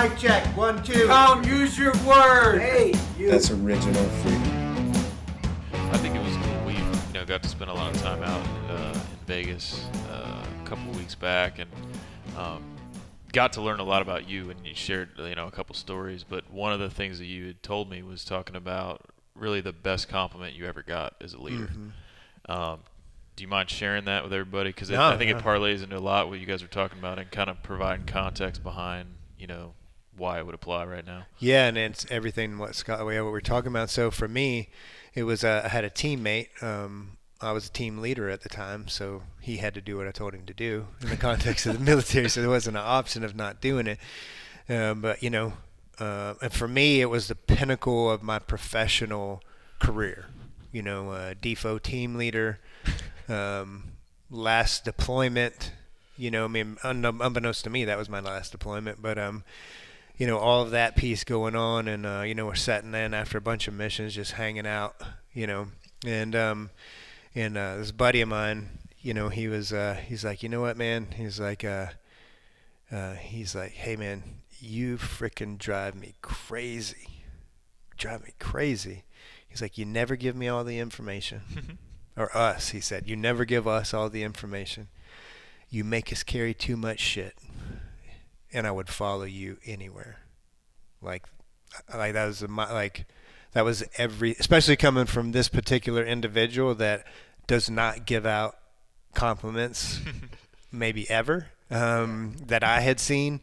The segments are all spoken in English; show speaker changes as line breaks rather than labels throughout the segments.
Mic check. 1, 2.
Tom, use your word.
Hey, you.
That's original freedom.
I think it was cool. We got to spend a lot of time out in Vegas a couple of weeks back, and got to learn a lot about you. And you shared a couple stories. But one of the things that you had told me was talking about really the best compliment you ever got as a leader. Mm-hmm. Do you mind sharing that with everybody? Because I think it parlays into a lot what you guys are talking about and kind of providing context behind why it would apply right now.
Yeah, and it's everything what we're talking about. So for me, it was I had a teammate. I was a team leader at the time, so he had to do what I told him to do in the context of the military. So there wasn't an option of not doing it. But and for me, it was the pinnacle of my professional career. DFO team leader, last deployment. Unbeknownst to me, that was my last deployment. But all of that piece going on, and we're setting in after a bunch of missions, just hanging out, and this buddy of mine, he was, he's like, you know what, man? He's like, hey, man, you freaking drive me crazy. He's like, you never give me all the information. Or us, he said. You never give us all the information. You make us carry too much shit. And I would follow you anywhere. Like that was especially coming from this particular individual that does not give out compliments maybe ever, that I had seen.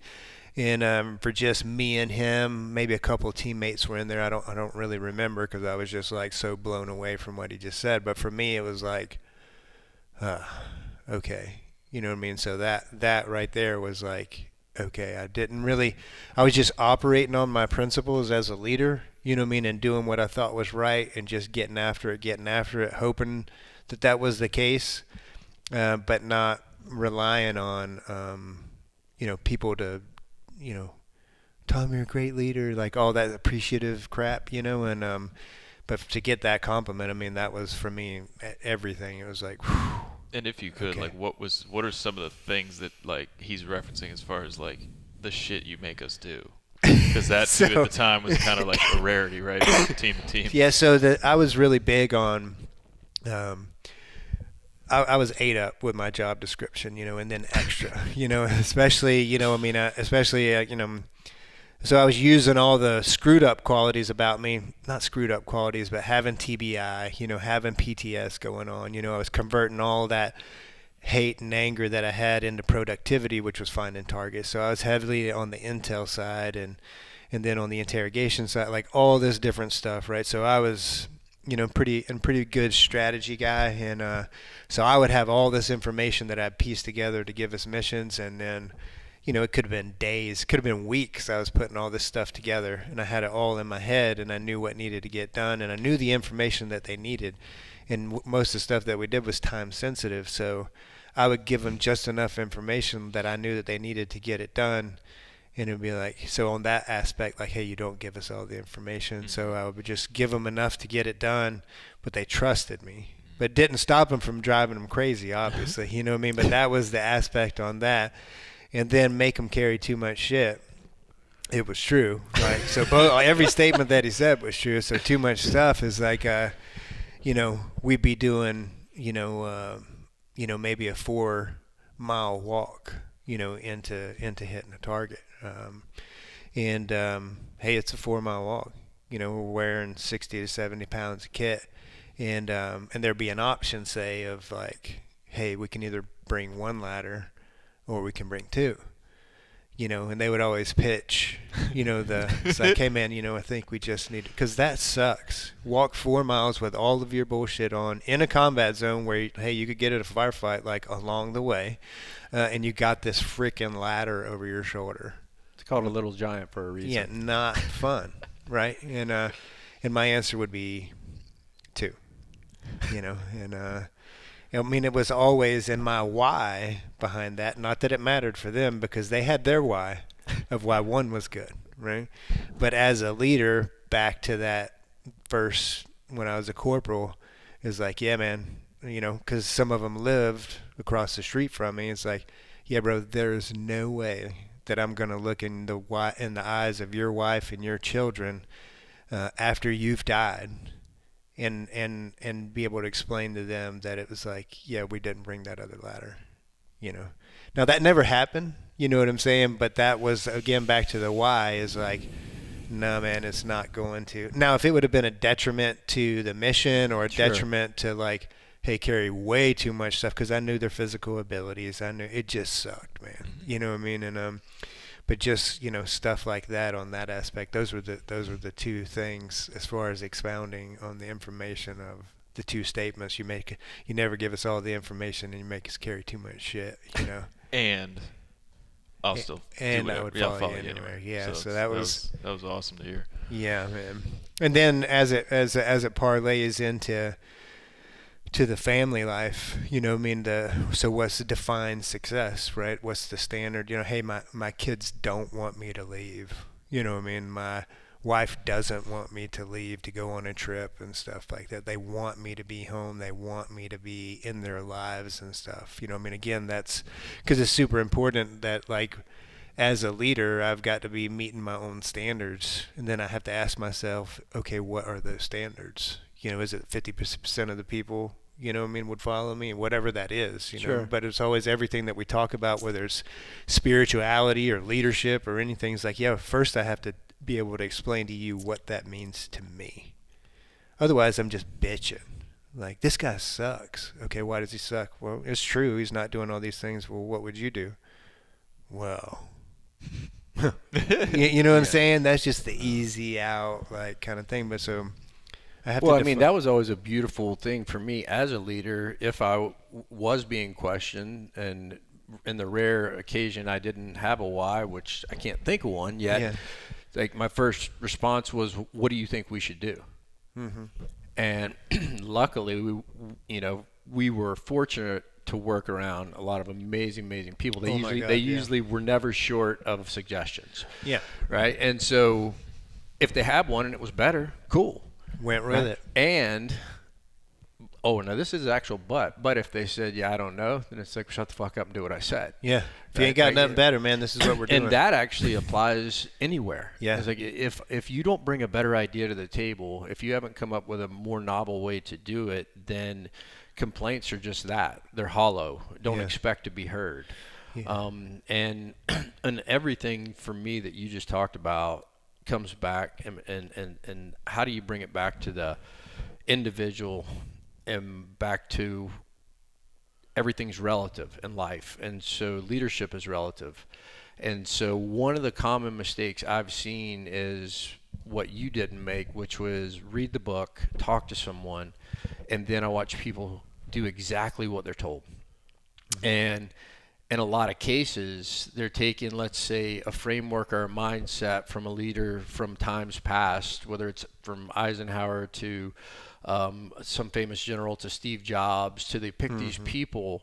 And for just me and him, maybe a couple of teammates were in there. I don't really remember because I was just like so blown away from what he just said. But for me, it was like, okay, you know what I mean. So that right there was like, okay, I was just operating on my principles as a leader, you know what I mean, and doing what I thought was right and just getting after it, hoping that was the case, but not relying on people to. Tom, you're a great leader, like all that appreciative crap, and but to get that compliment, I mean, that was for me everything. It was like, whew,
and if you could, okay. What are some of the things that like he's referencing as far as like the shit you make us do? Because that too at the time was kind of like a rarity, right? Team to team.
Yeah, so I was really big on. I was ate up with my job description, and then extra, especially, so I was using all the screwed up qualities about me, not screwed up qualities, but having TBI, having PTS going on, I was converting all that hate and anger that I had into productivity, which was finding targets. So I was heavily on the intel side and then on the interrogation side, like all this different stuff, right? So I was pretty good strategy guy, and so I would have all this information that I'd pieced together to give us missions, and then it could have been days, could have been weeks. I was putting all this stuff together, and I had it all in my head, and I knew what needed to get done, and I knew the information that they needed, and most of the stuff that we did was time sensitive, so I would give them just enough information that I knew that they needed to get it done. And it would be like, so on that aspect, like, hey, you don't give us all the information. Mm-hmm. So I would just give them enough to get it done, but they trusted me. But it didn't stop them from driving them crazy, obviously. You know what I mean? But that was the aspect on that. And then make them carry too much shit. It was true. Like, so every statement that he said was true. So too much stuff is like, we'd be doing, maybe a 4-mile walk, into hitting a target. Hey, it's a 4-mile walk. We're wearing 60 to 70 pounds of kit, and there'd be an option, say, of like, hey, we can either bring 1 ladder or we can bring 2. And they would always pitch, it's like, hey man, I think we just need, because that sucks. Walk 4 miles with all of your bullshit on in a combat zone where, hey, you could get in a firefight like along the way, and you got this freaking ladder over your shoulder.
It's called a little giant for a reason.
Yeah, not fun, right? And my answer would be 2, I mean, it was always in my why behind that. Not that it mattered for them because they had their why of why 1 was good, right? But as a leader, back to that first when I was a corporal, is like, yeah, man, because some of them lived across the street from me. It's like, yeah, bro, there's no way that I'm going to look in the eyes of your wife and your children after you've died, and be able to explain to them that it was like, yeah, we didn't bring that other ladder, you know. Now that never happened, you know what I'm saying? But that was, again, back to the why, is like, no, man, it's not going to. Now, if it would have been a detriment to the mission, or a detriment to, like, hey, carry way too much stuff, because I knew their physical abilities. I knew it just sucked, man. You know what I mean? And but just, you know, stuff like that on that aspect. Those were the two things as far as expounding on the information of the two statements you make. You never give us all the information, and you make us carry too much shit, you know.
And I'll still
and
do
I would
whatever.
follow you anywhere. Yeah, so that was
awesome to hear.
Yeah, man. And then as it parlays into the family life, you know, I mean, so what's the defined success, right? What's the standard? You know, hey, my kids don't want me to leave. You know what I mean? My wife doesn't want me to leave to go on a trip and stuff like that. They want me to be home. They want me to be in their lives and stuff. You know, I mean, again, that's because it's super important that, like, as a leader, I've got to be meeting my own standards, and then I have to ask myself, okay, what are those standards? You know, is it 50% of the people, you know what I mean, would follow me, whatever that is, you know. But it's always everything that we talk about, whether it's spirituality or leadership or anything. It's like, yeah, first I have to be able to explain to you what that means to me. Otherwise, I'm just bitching. Like, this guy sucks. Okay, why does he suck? Well, it's true. He's not doing all these things. Well, what would you do? Well, you know what I'm saying? That's just the easy out, like, kind of thing. But so I have to.
Well, I mean, that was always a beautiful thing for me as a leader. If I was being questioned, and in the rare occasion I didn't have a why, which I can't think of one yet.
Yeah.
Like, my first response was, "What do you think we should do?"
Mm-hmm.
And luckily, we were fortunate to work around a lot of amazing people. They usually were never short of suggestions.
Yeah.
Right. And so, if they had one and it was better, cool.
Went with it.
And now this is actual but if they said, yeah, I don't know, then it's like, shut the fuck up and do what I said.
Yeah. If you ain't got nothing better, man, this is what we're doing.
And that actually applies anywhere.
Yeah.
It's like, if you don't bring a better idea to the table, if you haven't come up with a more novel way to do it, then complaints are just that. They're hollow. Don't expect to be heard. Yeah. And everything for me that you just talked about comes back, and how do you bring it back to the individual and back to everything's relative in life. And so leadership is relative. And so one of the common mistakes I've seen is what you didn't make, which was read the book, talk to someone, and then I watch people do exactly what they're told. And in a lot of cases, they're taking, let's say, a framework or a mindset from a leader from times past, whether it's from Eisenhower to some famous general to Steve Jobs, to they pick these people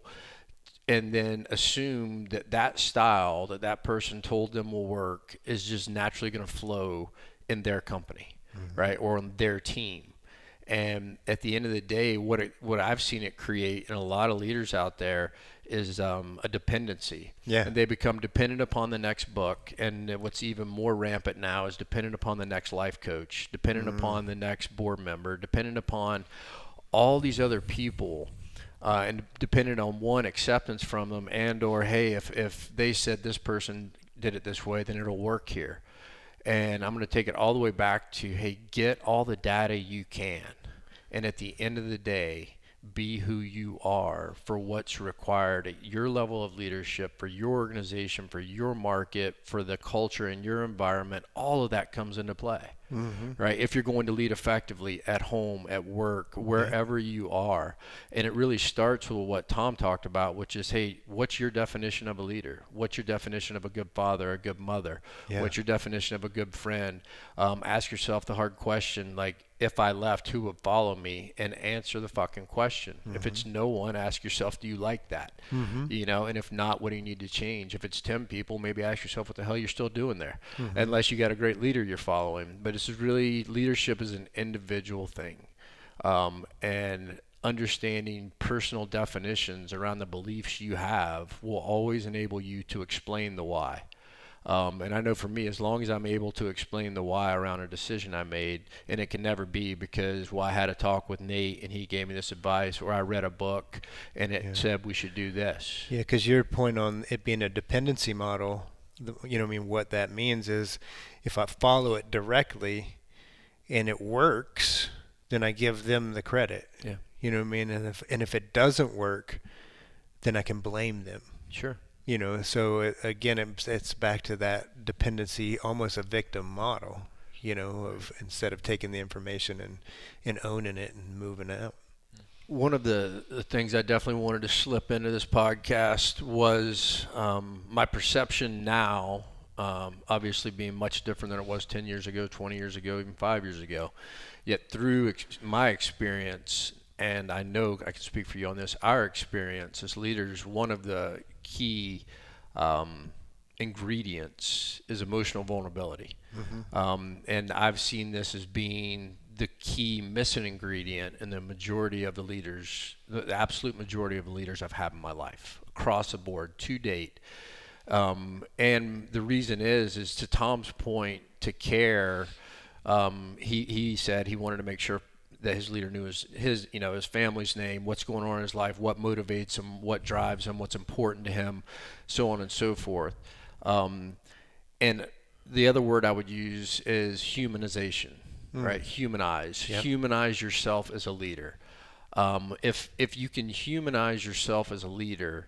and then assume that style that person told them will work is just naturally going to flow in their company, right, or on their team. And at the end of the day, what I've seen it create in a lot of leaders out there is a dependency. Yeah. And they become dependent upon the next book. And what's even more rampant now is dependent upon the next life coach, dependent upon the next board member, dependent upon all these other people, and dependent on one, acceptance from them, and or, hey, if they said this person did it this way, then it'll work here. And I'm going to take it all the way back to, hey, get all the data you can. And at the end of the day, be who you are for what's required at your level of leadership, for your organization, for your market, for the culture in your environment. All of that comes into play, right? If you're going to lead effectively at home, at work, wherever you are. And it really starts with what Tom talked about, which is, hey, what's your definition of a leader? What's your definition of a good father, a good mother? What's your definition of a good friend? Ask yourself the hard question, like, if I left, who would follow me? And answer the fucking question. If it's no one, ask yourself, do you like that? You know, and if not, what do you need to change? If it's 10 people, maybe ask yourself what the hell you're still doing there, unless you got a great leader you're following. But this is really, leadership is an individual thing. And understanding personal definitions around the beliefs you have will always enable you to explain the why. And I know for me, as long as I'm able to explain the why around a decision I made, and it can never be because, well, I had a talk with Nate and he gave me this advice, or I read a book and it said we should do this.
Yeah, because your point on it being a dependency model, what that means is if I follow it directly and it works, then I give them the credit.
Yeah.
You know what I mean? And if it doesn't work, then I can blame them.
Sure.
So again, it's back to that dependency, almost a victim model, of instead of taking the information and owning it and moving out.
One of the things I definitely wanted to slip into this podcast was my perception now, obviously being much different than it was 10 years ago, 20 years ago, even 5 years ago. Yet through my experience, and I know I can speak for you on this, our experience as leaders, one of the key ingredients is emotional vulnerability. And I've seen this as being the key missing ingredient in the majority of the leaders, the absolute majority of the leaders I've had in my life across the board to date. And the reason is to Tom's point, to care. He said he wanted to make sure that his leader knew his family's name, what's going on in his life, what motivates him, what drives him, what's important to him, so on and so forth. And the other word I would use is humanization, right? Humanize.
Yep.
Humanize yourself as a leader. If you can humanize yourself as a leader,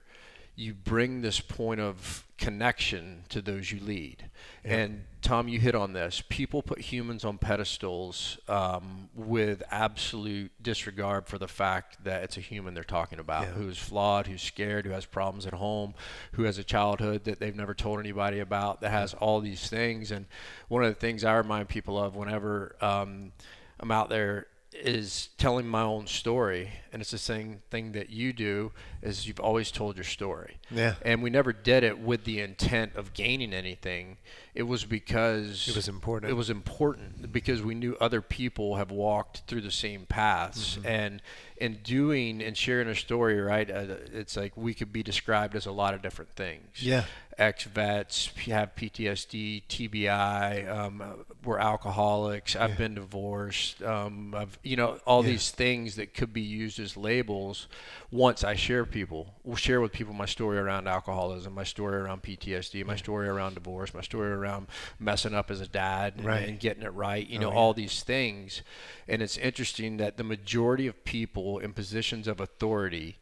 you bring this point of connection to those you lead. Yeah. And Tom, you hit on this. People put humans on pedestals with absolute disregard for the fact that it's a human they're talking about, who is flawed, who's scared, who has problems at home, who has a childhood that they've never told anybody about, that has all these things. And one of the things I remind people of whenever I'm out there is telling my own story, and it's the same thing that you do, is you've always told your story.
Yeah.
And we never did it with the intent of gaining anything. It was because
it was important.
It was important because we knew other people have walked through the same paths, and in doing and sharing a story, right? It's like we could be described as a lot of different things.
Yeah.
Ex-vets have PTSD, TBI, we're alcoholics, I've been divorced, all these things that could be used as labels. Once I share with people my story around alcoholism, my story around PTSD, my story around divorce, my story around messing up as a dad and getting it right, all these things. And it's interesting that the majority of people in positions of authority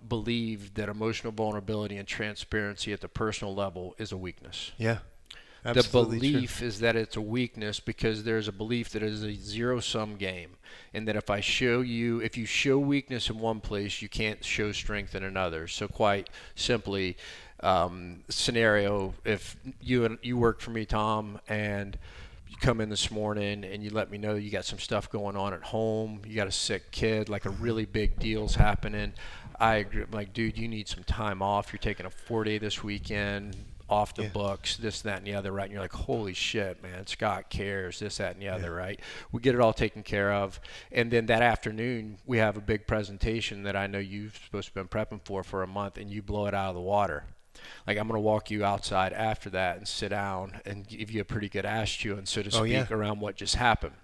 believe that emotional vulnerability and transparency at the personal level is a weakness.
Yeah.
Absolutely. The belief is that it's a weakness because there's a belief that it is a zero-sum game, and that if you show weakness in one place, you can't show strength in another. So quite simply, scenario, if you work for me, Tom, and you come in this morning and you let me know you got some stuff going on at home, you got a sick kid, like a really big deal's happening, I agree. I'm like, dude, you need some time off. You're taking a 4-day this weekend, off the books, this, that, and the other, right? And you're like, holy shit, man, Scott cares, this, that, and the other, right? We get it all taken care of. And then that afternoon, we have a big presentation that I know you've supposed to have been prepping for a month, and you blow it out of the water. Like, I'm going to walk you outside after that and sit down and give you a pretty good ass chewing, so to speak, around what just happened.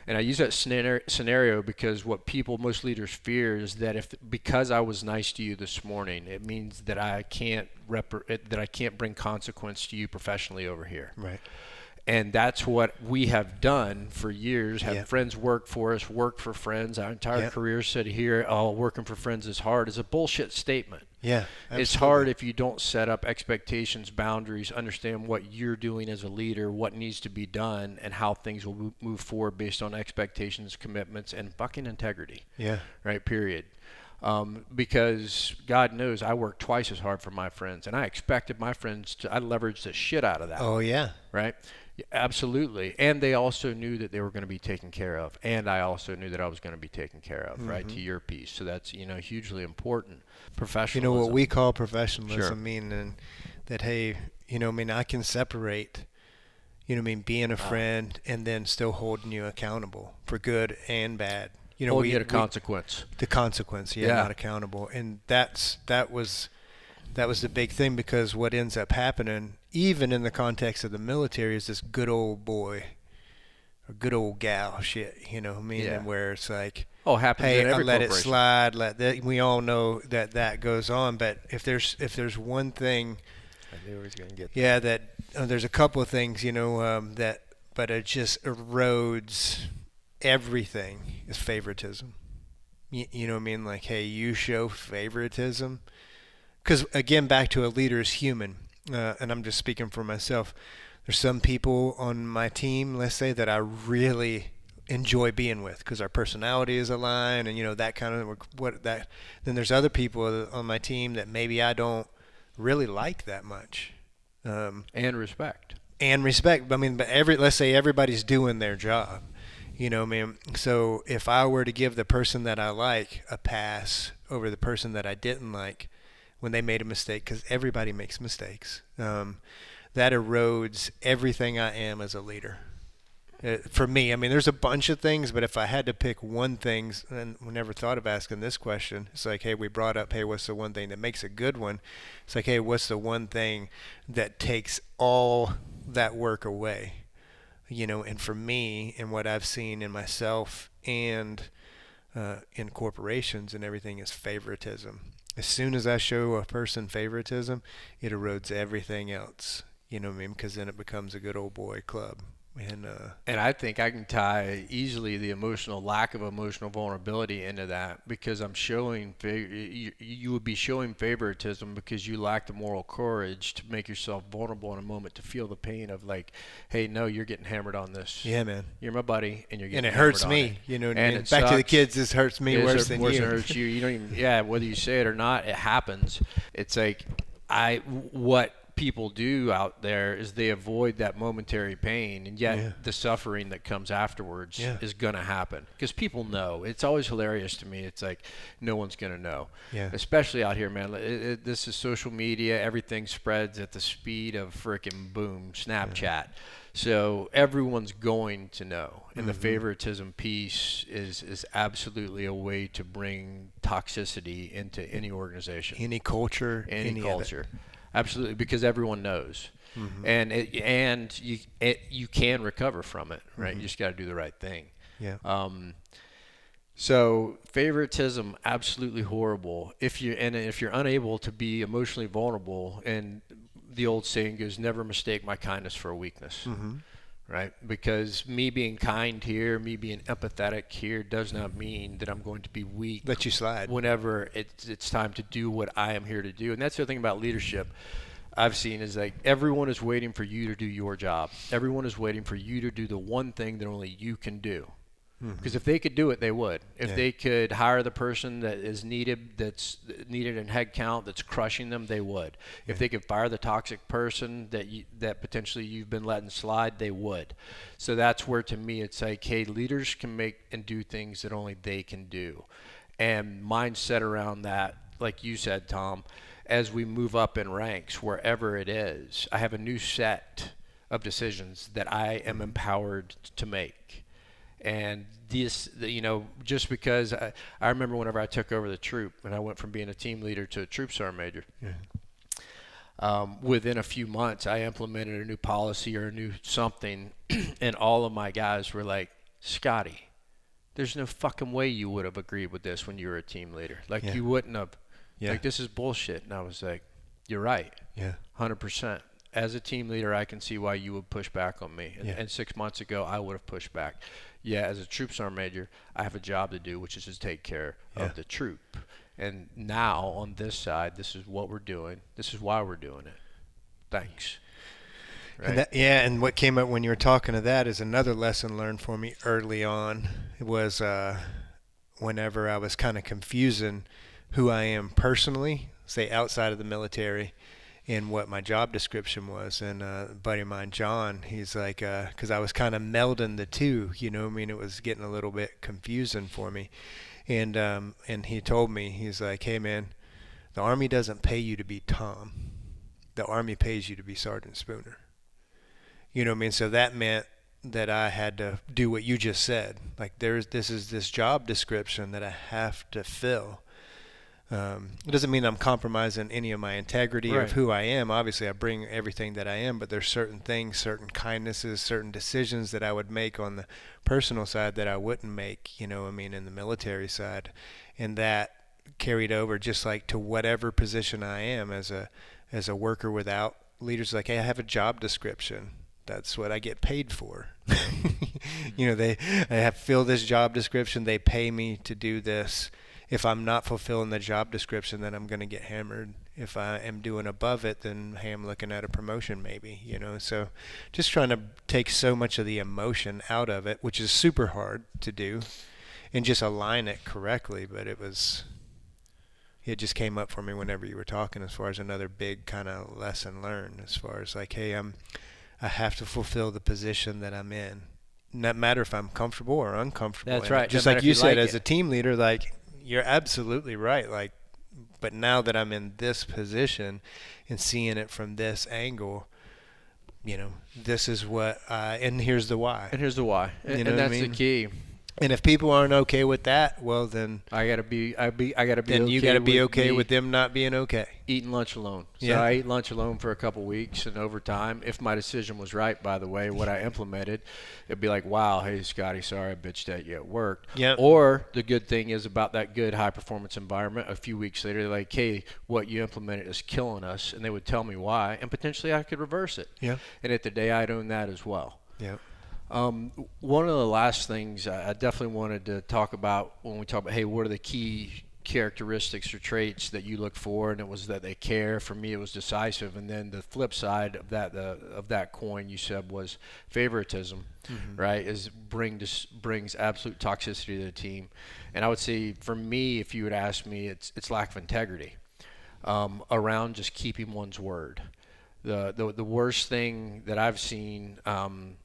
And I use that scenario because what most leaders fear is that because I was nice to you this morning, it means that I can't bring consequence to you professionally over here.
Right.
And that's what we have done for years. Have friends work for us, work for friends. Our entire career said here, working for friends is hard. It's a bullshit statement.
Yeah, absolutely.
It's hard if you don't set up expectations, boundaries, understand what you're doing as a leader, what needs to be done, and how things will move forward based on expectations, commitments, and fucking integrity. Yeah. Right, period. Because God knows I work twice as hard for my friends, and I expected my friends I leveraged the shit out of that.
Oh, yeah.
Right? Absolutely. And they also knew that they were going to be taken care of. And I also knew that I was going to be taken care of, right, to your piece. So that's, hugely important. Professionalism.
What we call professionalism, meaning that, hey, I can separate, being a friend and then still holding you accountable for good and bad.
We get a consequence.
The consequence, not accountable. And that was the big thing, because what ends up happening, even in the context of the military, is this good old boy or good old gal shit, you know what I mean?
Yeah.
And where it's like,
Oh, happens
hey,
in
I
every
let it
corporation.
slide. Let that. We all know that goes on. But if there's one thing,
I knew he was going to get that.
yeah, that there's a couple of things, that, but it just erodes everything is favoritism. You know what I mean? Like, hey, you show favoritism. Because, again, back to a leader is human. And I'm just speaking for myself. There's some people on my team, let's say, that I really enjoy being with because our personality is aligned and, that kind of what that. Then there's other people on my team that maybe I don't really like that much.
And respect.
And respect. I mean, but let's say everybody's doing their job. You know what I mean? So if I were to give the person that I like a pass over the person that I didn't like when they made a mistake, because everybody makes mistakes, that erodes everything I am as a leader. For me, I mean, there's a bunch of things, but if I had to pick one thing, and we never thought of asking this question, it's like, hey, we brought up, hey, what's the one thing that makes a good one? It's like, hey, what's the one thing that takes all that work away? And for me, and what I've seen in myself and in corporations and everything is favoritism. As soon as I show a person favoritism, it erodes everything else. You know what I mean? Because then it becomes a good old boy club.
And I think I can tie easily the lack of emotional vulnerability into that, because I'm showing you would be showing favoritism because you lack the moral courage to make yourself vulnerable in a moment to feel the pain of like, hey, no, you're getting hammered on this.
Yeah, man.
You're my buddy, and you're getting
and it
hammered
hurts
on
me.
it.
You know what I
And
mean?
it
Back to the
sucks.
kids, this hurts me worse than you.
It hurts you. You don't even. Yeah, whether you say it or not, it happens. It's like what people do out there is they avoid that momentary pain, and yet the suffering that comes afterwards is going to happen because people know. It's always hilarious to me. It's like no one's going to know, especially out here, man. This is social media. Everything spreads at the speed of freaking boom, Snapchat. So everyone's going to know, and the favoritism piece is absolutely a way to bring toxicity into any organization,
any culture,
any culture. Absolutely, because everyone knows, and you can recover from it, right? You just got to do the right thing.
Yeah.
So favoritism, absolutely horrible. If you're unable to be emotionally vulnerable, and the old saying goes, "Never mistake my kindness for a weakness." Right? Because me being kind here, me being empathetic here, does not mean that I'm going to be weak.
Let you slide.
Whenever it's time to do what I am here to do. And that's the other thing about leadership I've seen is like everyone is waiting for you to do your job. Everyone is waiting for you to do the one thing that only you can do. Because if they could do it, they would. If they could hire the person that is that's needed in head count, that's crushing them, they would. If they could fire the toxic person that potentially you've been letting slide, they would. So that's where, to me, it's like, hey, leaders can make and do things that only they can do. And mindset around that, like you said, Tom, as we move up in ranks, wherever it is, I have a new set of decisions that I am empowered to make. And this, just because I remember whenever I took over the troop and I went from being a team leader to a troop sergeant major, within a few months I implemented a new policy or a new something, and all of my guys were like, Scotty, there's no fucking way you would have agreed with this when you were a team leader. Like you wouldn't have. Like, this is bullshit. And I was like, you're right. 100%. As a team leader, I can see why you would push back on me. And 6 months ago, I would have pushed back. As a troop sergeant major, I have a job to do, which is to take care of the troop. And now, on this side, this is what we're doing. This is why we're doing it. Thanks. Right?
And what came up when you were talking to that is another lesson learned for me early on. It was whenever I was kind of confusing who I am personally, say outside of the military, and what my job description was. And a buddy of mine, John, he's like, because I was kind of melding the two, it was getting a little bit confusing for me. And he told me, he's like, hey man, the Army doesn't pay you to be Tom. The Army pays you to be Sergeant Spooner. You know what I mean? So that meant that I had to do what you just said. Like this is this job description that I have to fill. It doesn't mean I'm compromising any of my integrity
Right.
of who I am. Obviously, I bring everything that I am, but there's certain things, certain kindnesses, certain decisions that I would make on the personal side that I wouldn't make, in the military side. And that carried over just like to whatever position I am as a worker without leaders. Like, hey, I have a job description. That's what I get paid for. I have to fill this job description. They pay me to do this. If I'm not fulfilling the job description, then I'm going to get hammered. If I am doing above it, then, hey, I'm looking at a promotion maybe, So just trying to take so much of the emotion out of it, which is super hard to do, and just align it correctly. But it just came up for me whenever you were talking, as far as another big kind of lesson learned, as far as like, hey, I have to fulfill the position that I'm in. Not matter if I'm comfortable or uncomfortable.
That's right.
Just
No
like
matter
you
if you
said,
like
as
it.
a team leader, like, you're absolutely right. Like, but now that I'm in this position and seeing it from this angle, this is what and here's the why.
And here's the why.
You
And
know what I
that's
mean?
the key.
And if people aren't okay with that, well, then
I gotta be. I gotta be.
then
okay
you got to be
with
okay
me
with them not being okay.
eating lunch alone. So
Yeah.
I ate lunch alone for a couple weeks, and over time, if my decision was right, by the way, what I implemented, it'd be like, wow, hey Scotty, sorry I bitched at you at work.
Yep.
Or the good thing is about that good high performance environment. A few weeks later, they're like, hey, what you implemented is killing us, and they would tell me why, and potentially I could reverse it.
Yeah.
And at the day, I'd own that as well.
Yeah.
One of the last things I definitely wanted to talk about when we talk about, hey, what are the key characteristics or traits that you look for? And it was that they care. For me, it was decisive. And then the flip side of that coin, you said, was favoritism, right? Brings absolute toxicity to the team. And I would say, for me, if you would ask me, it's lack of integrity around just keeping one's word. The worst thing that I've seen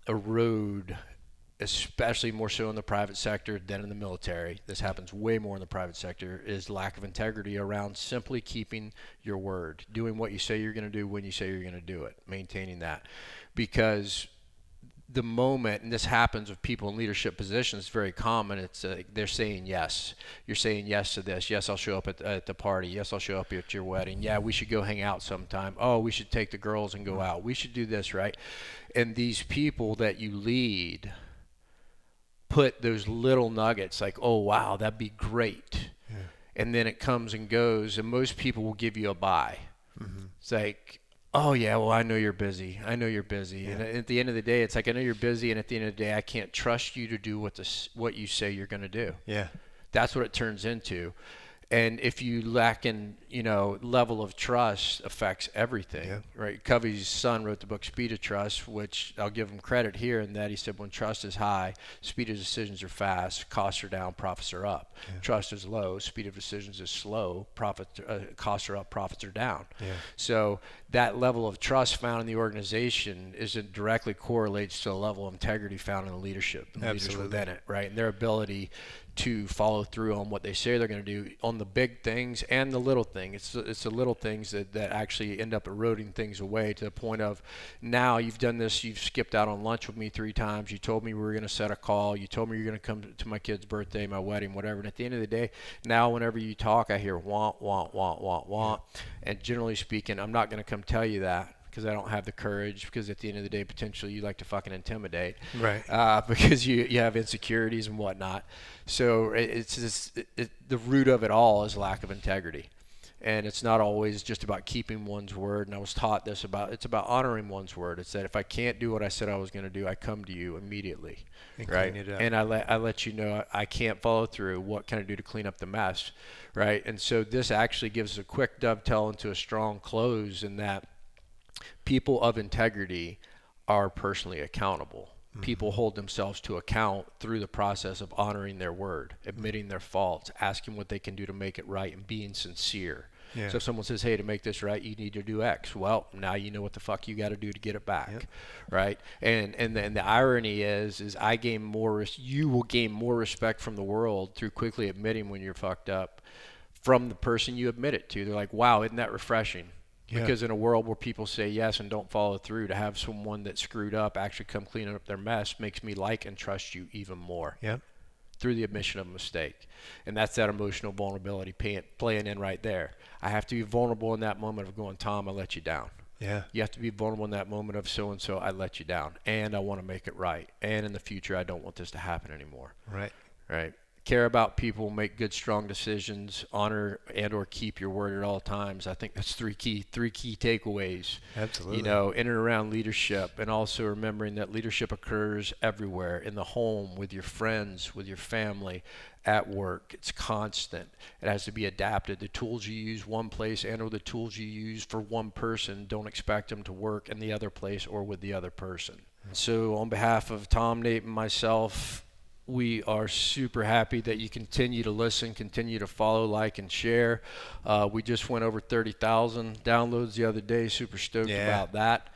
erode, especially more so in the private sector than in the military, this happens way more in the private sector, is lack of integrity around simply keeping your word, doing what you say you're going to do when you say you're going to do it, maintaining that. Because the moment, and this happens with people in leadership positions, it's very common. It's they're saying yes. You're saying yes to this. Yes, I'll show up at the party. Yes, I'll show up at your wedding. Yeah, we should go hang out sometime. Oh, we should take the girls and go out. We should do this, right? And these people that you lead put those little nuggets like, oh, wow, that'd be great. Yeah. And then it comes and goes, and most people will give you a bye. It's like, oh, yeah, well, I know you're busy. I know you're busy. Yeah. And at the end of the day, it's like, I know you're busy, and at the end of the day, I can't trust you to do what you say you're going to do.
Yeah.
That's what it turns into. And if you lack in, level of trust affects everything,
Yeah.
right? Covey's son wrote the book Speed of Trust, which I'll give him credit here in that he said when trust is high, speed of decisions are fast, costs are down, profits are up. Yeah. Trust is low, speed of decisions is slow, costs are up, profits are down. Yeah. So that level of trust found in the organization isn't directly correlates to the level of integrity found in the leadership and the leaders within it, right? And their ability to follow through on what they say they're going to do on the big things and the little thing. It's the little things that actually end up eroding things away to the point of now you've done this, you've skipped out on lunch with me 3 times, you told me we were going to set a call, you told me you're going to come to my kid's birthday, my wedding, whatever. And at the end of the day, now whenever you talk, I hear want. And generally speaking, I'm not going to come tell you that, because I don't have the courage, because at the end of the day, potentially you like to fucking intimidate.
Right.
Because you have insecurities and whatnot. So it's just, the root of it all is lack of integrity. And it's not always just about keeping one's word. And I was taught this it's about honoring one's word. It's that if I can't do what I said I was going to do, I come to you immediately.
And
right?
clean it up.
And I let you know I can't follow through. What can I do to clean up the mess? Right. And so this actually gives us a quick dovetail into a strong close in that people of integrity are personally accountable. Mm-hmm. People hold themselves to account through the process of honoring their word, admitting their faults, asking what they can do to make it right, and being sincere. Yeah. So if someone says, hey, to make this right, you need to do X. Well, now you know what the fuck you got to do to get it back. Yep. Right? And then the irony is you will gain more respect from the world through quickly admitting when you're fucked up from the person you admit it to. They're like, wow, isn't that refreshing? Yeah. Because in a world where people say yes and don't follow through, to have someone that screwed up actually come clean up their mess makes me like and trust you even more.
Yep.
through the admission of a mistake. And that's that emotional vulnerability playing in right there. I have to be vulnerable in that moment of going, Tom, I let you down.
Yeah.
You have to be vulnerable in that moment of so-and-so, I let you down, and I want to make it right. And in the future, I don't want this to happen anymore.
Right.
Right. Care about people, make good, strong decisions, honor and or keep your word at all times. I think that's three key takeaways.
Absolutely.
In and around leadership, and also remembering that leadership occurs everywhere, in the home, with your friends, with your family, at work. It's constant. It has to be adapted. The tools you use one place and or the tools you use for one person, don't expect them to work in the other place or with the other person. So on behalf of Tom, Nate, and myself, we are super happy that you continue to listen, continue to follow, like, and share. We just went over 30,000 downloads the other day. Super stoked about that.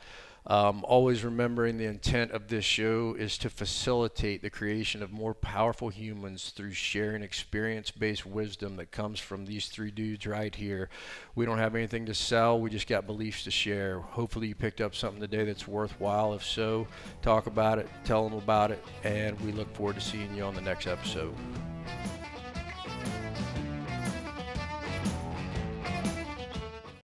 Always remembering the intent of this show is to facilitate the creation of more powerful humans through sharing experience-based wisdom that comes from these three dudes right here. We don't have anything to sell. We just got beliefs to share. Hopefully you picked up something today that's worthwhile. If so, talk about it, tell them about it, and we look forward to seeing you on the next episode.